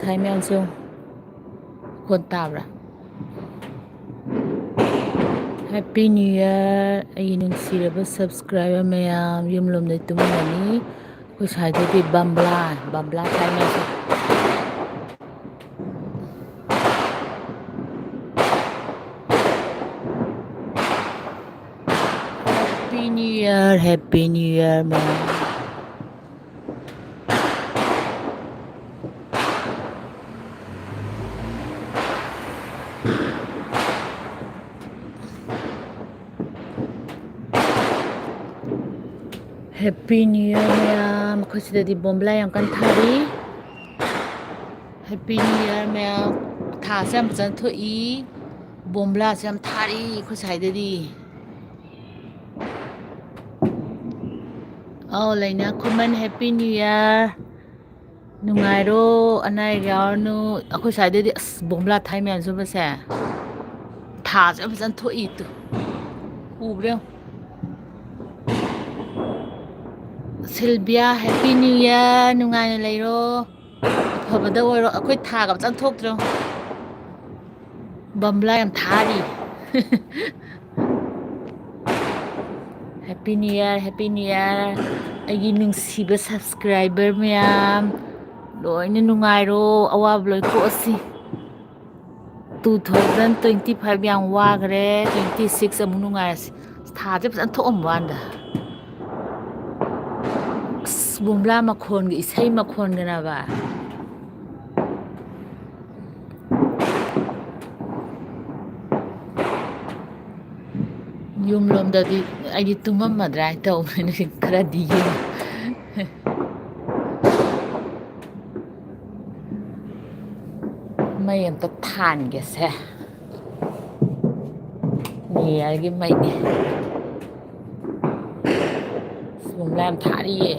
Thai mèo siêu khuôn tạp ra Happy New Year ay nungsiraba subscriber mayam yumlom na tumani ko saide di bambla Thai mèo siêu Happy New Year mayam Happy New Year mayam ko sida di bombla yang kan thari Happy New Year mayam tha sam chan tho i bombla sam thari ko saide di oh laina kuman Happy New Year nungairo anai yaunu ako saide di bombla Thai mèo su ba se tha sam chan tho i tu ubre Sylvia Happy New Year nungaina leiro afabada oiro akoi thaga chan thoktro bambla yam thari Happy New Year aigi nungsiba subscriber mayam loina nungairo awab loi ko asi 2025 yang wagre 26 amu nungai asi tha je chan thom wanda bombla makhon gi isai makhon gana ba yum lom da di ai tumam madrai tau ni khara di yum mai am ta than ge se ni ai mai bombla am thari ye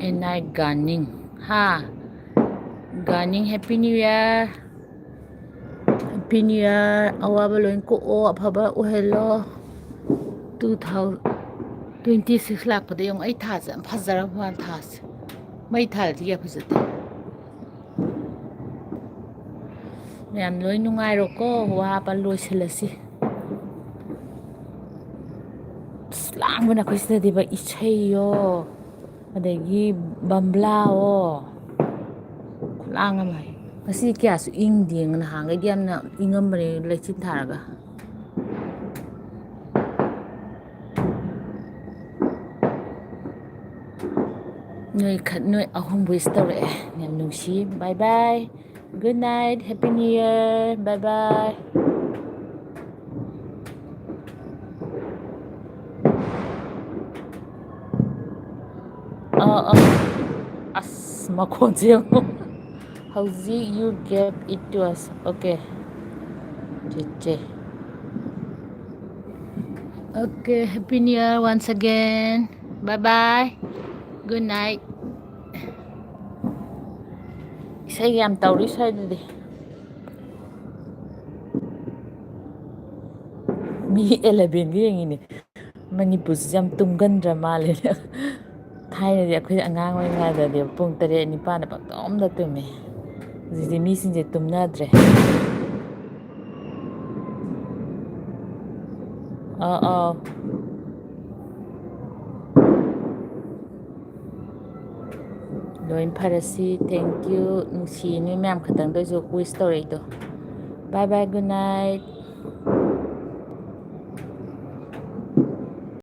and I gunning gunning Happy New Year awaba loin ko o aphaba o hello 2026 lakpada yung ai tha sam phajara bhan tha mai thal ti ya phajate mayam loi nungai ro ko wa pa loi silasi slang bana ko sida diba ichei yo adagi bambla o kulang amai kasi kya su ing ding na hang ai yamna ingam bare lechin tharaga noi khat noi ahum wish tawre yam nungsi bye bye good night Happy New Year bye bye as makhon je howzi you gave it to us okay okay Happy New Year once again bye bye good night isai yam tawri sai de mi 11 ge ngini manipur jam tumgandra male thai de akhoi angang oi nga da de pung 3 9 na paktom da tume ji mi sin je tumna dre loin pharasi thank you nungsi ni ma'am khatang do jo wish story do bye bye good night